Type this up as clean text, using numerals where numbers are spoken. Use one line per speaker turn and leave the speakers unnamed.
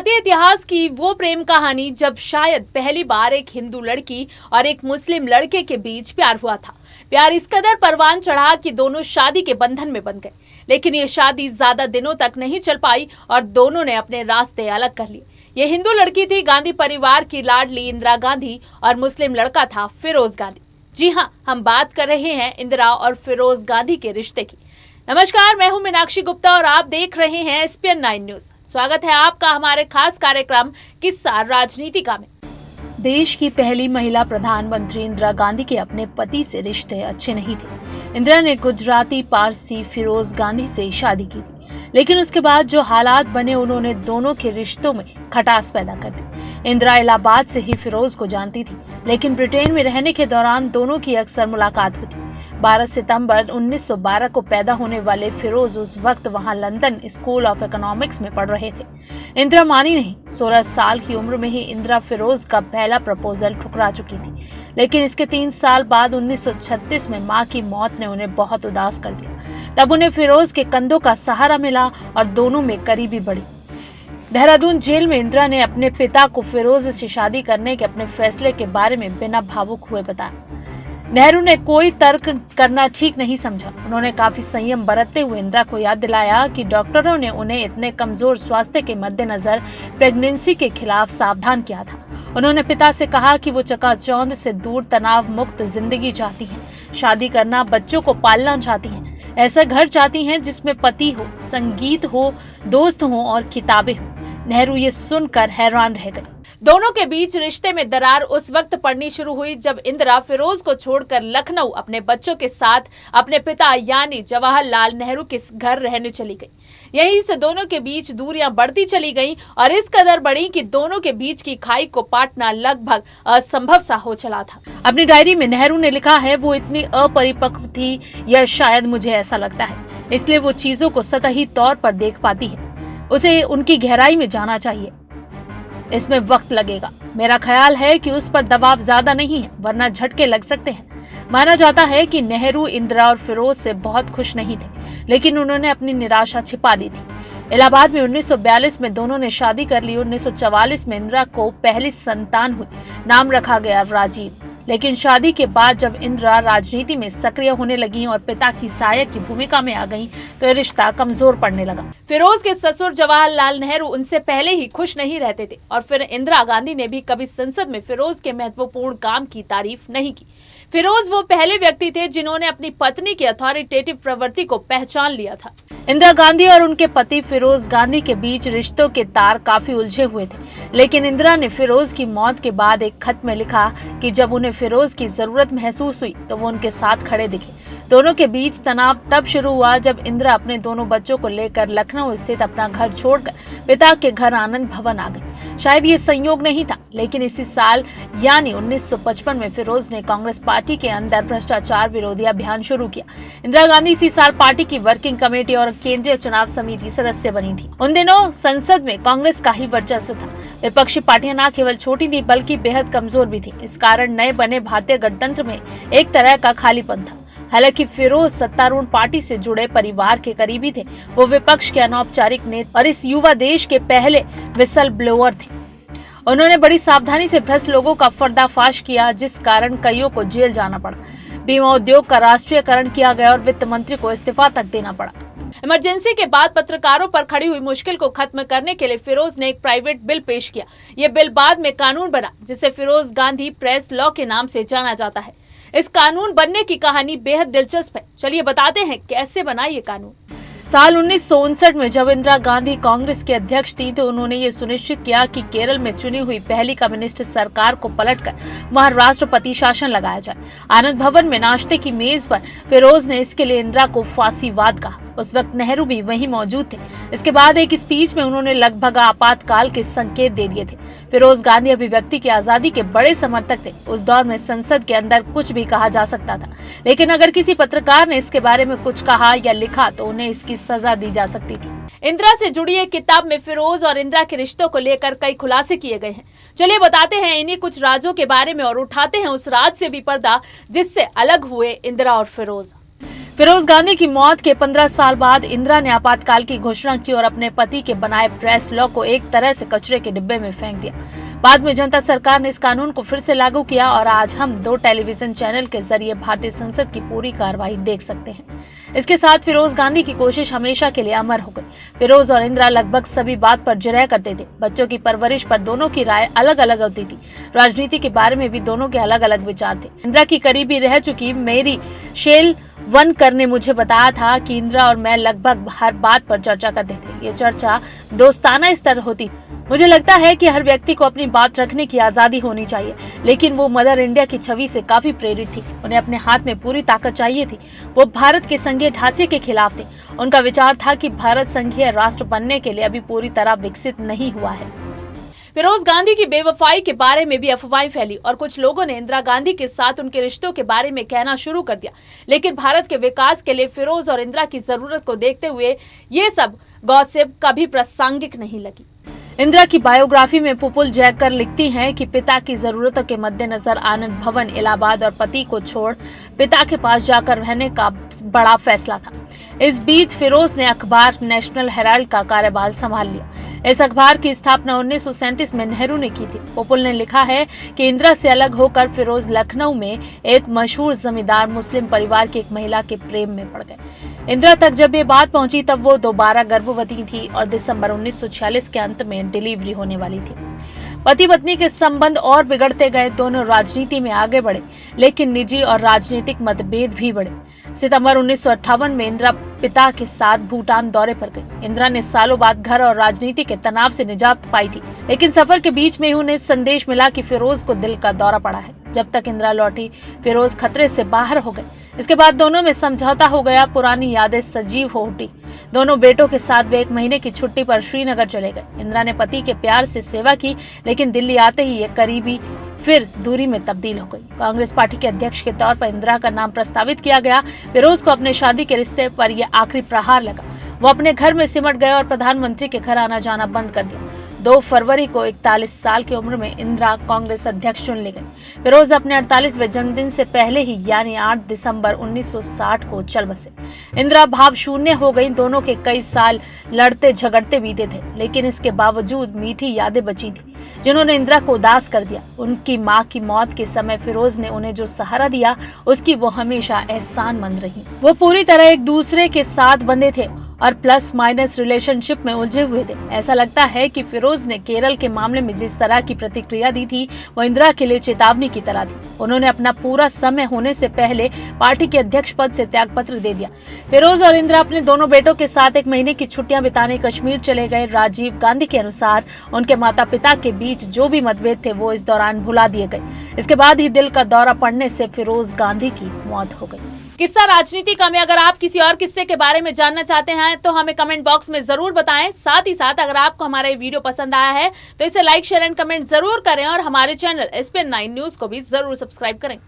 भारतीय इतिहास की वो प्रेम कहानी जब शायद पहली बार एक हिंदू लड़की और एक मुस्लिम लड़के के बीच प्यार हुआ था। प्यार इस कदर परवान चढ़ा कि दोनों शादी के बंधन में बंध गए। लेकिन ये शादी ज्यादा दिनों तक नहीं चल पाई और दोनों ने अपने रास्ते अलग कर लिए। ये हिंदू लड़की थी गांधी परिवार की लाडली इंदिरा गांधी और मुस्लिम लड़का था फिरोज गांधी। जी हाँ, हम बात कर रहे हैं इंदिरा और फिरोज गांधी के रिश्ते की। नमस्कार, मैं हूं मीनाक्षी गुप्ता और आप देख रहे हैं SPN 9 न्यूज। स्वागत है आपका हमारे खास कार्यक्रम किस्सा राजनीतिका में। देश की पहली महिला प्रधानमंत्री इंदिरा गांधी के अपने पति से रिश्ते अच्छे नहीं थे। इंदिरा ने गुजराती पारसी फिरोज गांधी से शादी की थी, लेकिन उसके बाद जो हालात बने उन्होंने दोनों के रिश्तों में खटास पैदा कर दी। इंदिरा इलाहाबाद से ही फिरोज को जानती थी, लेकिन ब्रिटेन में रहने के दौरान दोनों की अक्सर मुलाकात होती। 12 सितंबर 1912 को पैदा होने वाले फिरोज उस वक्त वहां लंदन स्कूल ऑफ इकोनॉमिक्स में पढ़ रहे थे। इंदिरा मानी नहीं। 16 साल की उम्र में ही इंदिरा फिरोज का पहला प्रपोजल ठुकरा चुकी थी, लेकिन इसके 3 साल बाद 1936 में मां की मौत ने उन्हें बहुत उदास कर दिया। तब उन्हें फिरोज के कंधों का सहारा मिला और दोनों में करीबी बढ़ी। देहरादून जेल में इंदिरा ने अपने पिता को फिरोज से शादी करने के अपने फैसले के बारे में बिना भावुक हुए बताया। नेहरू ने कोई तर्क करना ठीक नहीं समझा। उन्होंने काफी संयम बरतते हुए इंदिरा को याद दिलाया कि डॉक्टरों ने उन्हें इतने कमजोर स्वास्थ्य के मद्देनजर प्रेगनेंसी के खिलाफ सावधान किया था। उन्होंने पिता से कहा कि वो चकाचौंध से दूर तनाव मुक्त जिंदगी चाहती हैं, शादी करना, बच्चों को पालना चाहती हैं, ऐसा घर चाहती हैं जिसमें पति हो, संगीत हो, दोस्त हो और किताबें हो। नेहरू ये सुनकर हैरान रह गए। दोनों के बीच रिश्ते में दरार उस वक्त पड़नी शुरू हुई जब इंदिरा फिरोज को छोड़कर लखनऊ अपने बच्चों के साथ अपने पिता यानी जवाहरलाल नेहरू के घर रहने चली गई। यहीं से दोनों के बीच दूरियां बढ़ती चली गईं और इस कदर बढ़ी कि दोनों के बीच की खाई को पाटना लगभग असंभव सा हो चला था। अपनी डायरी में नेहरू ने लिखा है, वो इतनी अपरिपक्व थी या शायद मुझे ऐसा लगता है, इसलिए वो चीजों को सतही तौर पर देख पाती है। उसे उनकी गहराई में जाना चाहिए, इसमें वक्त लगेगा। मेरा ख्याल है कि उस पर दबाव ज्यादा नहीं है, वरना झटके लग सकते हैं। माना जाता है कि नेहरू इंदिरा और फिरोज से बहुत खुश नहीं थे, लेकिन उन्होंने अपनी निराशा छिपा ली थी। इलाहाबाद में 1942 में दोनों ने शादी कर ली। 1944 में इंदिरा को पहली संतान हुई, नाम रखा गया राजीव। लेकिन शादी के बाद जब इंदिरा राजनीति में सक्रिय होने लगी और पिता की सहायक की भूमिका में आ गईं, तो यह रिश्ता कमजोर पड़ने लगा। फिरोज के ससुर जवाहरलाल नेहरू उनसे पहले ही खुश नहीं रहते थे और फिर इंदिरा गांधी ने भी कभी संसद में फिरोज के महत्वपूर्ण काम की तारीफ नहीं की। फिरोज वो पहले व्यक्ति थे जिन्होंने अपनी पत्नी की अथॉरिटेटिव प्रवृत्ति को पहचान लिया था। इंदिरा गांधी और उनके पति फिरोज गांधी के बीच रिश्तों के तार काफी उलझे हुए थे, लेकिन इंदिरा ने फिरोज की मौत के बाद एक खत में लिखा कि जब उन्हें फिरोज की जरूरत महसूस हुई तो वो उनके साथ खड़े दिखे। दोनों के बीच तनाव तब शुरू हुआ जब इंदिरा अपने दोनों बच्चों को लेकर लखनऊ स्थित अपना घर छोड़कर पिता के घर आनंद भवन आ गई। शायद ये संयोग नहीं था, लेकिन इसी साल यानी 1955 में फिरोज ने कांग्रेस पार्टी के अंदर भ्रष्टाचार विरोधी अभियान शुरू किया। इंदिरा गांधी इसी साल पार्टी की वर्किंग कमेटी और केंद्रीय चुनाव समिति सदस्य बनी थी। उन दिनों संसद में कांग्रेस का ही वर्चस्व था। विपक्षी पार्टियां न केवल छोटी थी बल्कि बेहद कमजोर भी थी। इस कारण नए बने भारतीय गणतंत्र में एक तरह का खालीपन था। हालांकि फिरोज सत्तारूढ़ पार्टी से जुड़े परिवार के करीबी थे। वो विपक्ष के अनौपचारिक नेता और इस युवा देश के पहले विसल ब्लोअर थे। उन्होंने बड़ी सावधानी से भ्रष्ट लोगों का पर्दाफाश किया, जिस कारण कईयों को जेल जाना पड़ा। बीमा उद्योग का राष्ट्रीयकरण किया गया और वित्त मंत्री को इस्तीफा तक देना पड़ा। इमरजेंसी के बाद पत्रकारों पर खड़ी हुई मुश्किल को खत्म करने के लिए फिरोज ने एक प्राइवेट बिल पेश किया। ये बिल बाद में कानून बना, जिसे फिरोज गांधी प्रेस लॉ के नाम से जाना जाता है। इस कानून बनने की कहानी बेहद दिलचस्प है। चलिए बताते हैं कैसे बना ये कानून। साल 1959 में जब इंदिरा गांधी कांग्रेस के अध्यक्ष थी तो उन्होंने ये सुनिश्चित किया कि केरल में चुनी हुई पहली कम्युनिस्ट सरकार को पलटकर वहां राष्ट्रपति शासन लगाया जाए। आनंद भवन में नाश्ते की मेज पर फिरोज ने इसके लिए इंदिरा को फांसीवाद कहा। उस वक्त नेहरू भी वहीं मौजूद थे। इसके बाद एक स्पीच में उन्होंने लगभग आपातकाल के संकेत दे दिए थे। फिरोज गांधी अभिव्यक्ति की आजादी के बड़े समर्थक थे। उस दौर में संसद के अंदर कुछ भी कहा जा सकता था, लेकिन अगर किसी पत्रकार ने इसके बारे में कुछ कहा या लिखा तो उन्हें इसकी सजा दी जा सकती थी। इंदिरा से जुड़ी एक किताब में फिरोज और इंदिरा के रिश्तों को लेकर कई खुलासे किए गए हैं। चलिए बताते हैं इन्हीं कुछ राजों के बारे में और उठाते हैं उस राज से भी पर्दा जिससे अलग हुए इंदिरा और फिरोज। फिरोज गांधी की मौत के 15 साल बाद इंदिरा ने आपातकाल की घोषणा की और अपने पति के बनाए प्रेस लॉ को एक तरह से कचरे के डिब्बे में फेंक दिया। बाद में जनता सरकार ने इस कानून को फिर से लागू किया और आज हम 2 टेलीविजन चैनल के जरिए भारतीय संसद की पूरी कार्रवाई देख सकते हैं। इसके साथ फिरोज गांधी की कोशिश हमेशा के लिए अमर हो गई। फिरोज और इंदिरा लगभग सभी बात पर जिरह करते थे। बच्चों की परवरिश पर दोनों की राय अलग अलग होती थी। राजनीति के बारे में भी दोनों के अलग अलग विचार थे। इंदिरा की करीबी रह चुकी मेरी शेल वनकर ने मुझे बताया था कि इंदिरा और मैं लगभग हर बात पर चर्चा करते थे। ये चर्चा दोस्ताना स्तर होती। मुझे लगता है कि हर व्यक्ति को अपनी बात रखने की आजादी होनी चाहिए, लेकिन वो मदर इंडिया की छवि से काफी प्रेरित थी। उन्हें अपने हाथ में पूरी ताकत चाहिए थी। वो भारत के संघीय ढांचे के खिलाफ थे। उनका विचार था कि भारत संघीय राष्ट्र बनने के लिए अभी पूरी तरह विकसित नहीं हुआ है। फिरोज गांधी की बेवफाई के बारे में भी अफवाहें फैली और कुछ लोगों ने इंदिरा गांधी के साथ उनके रिश्तों के बारे में कहना शुरू कर दिया। लेकिन भारत के विकास के लिए फिरोज और इंदिरा की जरूरत को देखते हुए ये सब गॉसिप कभी प्रासंगिक नहीं लगी। इंदिरा की बायोग्राफी में पुपुल जयकर लिखती हैं कि पिता की जरूरतों के मद्देनजर आनंद भवन इलाहाबाद और पति को छोड़ पिता के पास जाकर रहने का बड़ा फैसला था। इस बीच फिरोज ने अखबार नेशनल हेराल्ड का कार्यभार संभाल लिया। इस अखबार की स्थापना 1937 में नेहरू ने की थी। पुपुल ने लिखा है कि इंदिरा से अलग होकर फिरोज लखनऊ में एक मशहूर जमींदार मुस्लिम परिवार की एक महिला के प्रेम में पड़ गए। इंदिरा तक जब ये बात पहुंची तब वो दोबारा गर्भवती थी और दिसंबर 1946 के अंत में डिलीवरी होने वाली थी। पति पत्नी के संबंध और बिगड़ते गए। दोनों राजनीति में आगे बढ़े, लेकिन निजी और राजनीतिक मतभेद भी बढ़े। सितंबर 1958 में इंदिरा पिता के साथ भूटान दौरे पर गई। इंदिरा ने सालों बाद घर और राजनीति के तनाव से निजात पाई थी, लेकिन सफर के बीच में उन्हें संदेश मिला कि फिरोज को दिल का दौरा पड़ा है। जब तक इंदिरा लौटी, फिरोज खतरे से बाहर हो गए। इसके बाद दोनों में समझौता हो गया। पुरानी यादें सजीव हो उठी। दोनों बेटों के साथ वे 1 महीने की छुट्टी पर श्रीनगर चले गए। इंदिरा ने पति के प्यार से सेवा की, लेकिन दिल्ली आते ही ये करीबी फिर दूरी में तब्दील हो गई। कांग्रेस पार्टी के अध्यक्ष के तौर पर इंदिरा का नाम प्रस्तावित किया गया। फिरोज को अपने शादी के रिश्ते पर यह आखिरी प्रहार लगा। वो अपने घर में सिमट गए और प्रधानमंत्री के घर आना जाना बंद कर दिया। 2 फरवरी को 41 साल की उम्र में इंदिरा कांग्रेस अध्यक्ष चुन ली गई। फिरोज अपने 48वें जन्मदिन से पहले ही यानी 8 दिसंबर 1960 को चल बसे। इंदिरा भाव शून्य हो गई। दोनों के कई साल लड़ते झगड़ते बीते थे, लेकिन इसके बावजूद मीठी यादें बची थी जिन्होंने इंदिरा को उदास कर दिया। उनकी मां की मौत के समय फिरोज ने उन्हें जो सहारा दिया, उसकी वो हमेशा एहसानमंद रही। वो पूरी तरह एक दूसरे के साथ बंधे थे और प्लस माइनस रिलेशनशिप में उलझे हुए थे। ऐसा लगता है कि फिरोज ने केरल के मामले में जिस तरह की प्रतिक्रिया दी थी, वो इंदिरा के लिए चेतावनी की तरह थी। उन्होंने अपना पूरा समय होने से पहले पार्टी के अध्यक्ष पद से त्यागपत्र दे दिया। फिरोज और इंदिरा अपने दोनों बेटों के साथ 1 महीने की छुट्टियां बिताने कश्मीर चले गए। राजीव गांधी के अनुसार उनके माता पिता के बीच जो भी मतभेद थे वो इस दौरान भुला दिए गए। इसके बाद ही दिल का दौरा पड़ने से फिरोज गांधी की मौत हो गई। किस्सा राजनीति का में अगर आप किसी और किस्से के बारे में जानना चाहते हैं तो हमें कमेंट बॉक्स में जरूर बताएं। साथ ही साथ अगर आपको हमारा ये वीडियो पसंद आया है तो इसे लाइक शेयर एंड कमेंट जरूर करें और हमारे चैनल SPN9 न्यूज को भी जरूर सब्सक्राइब करें।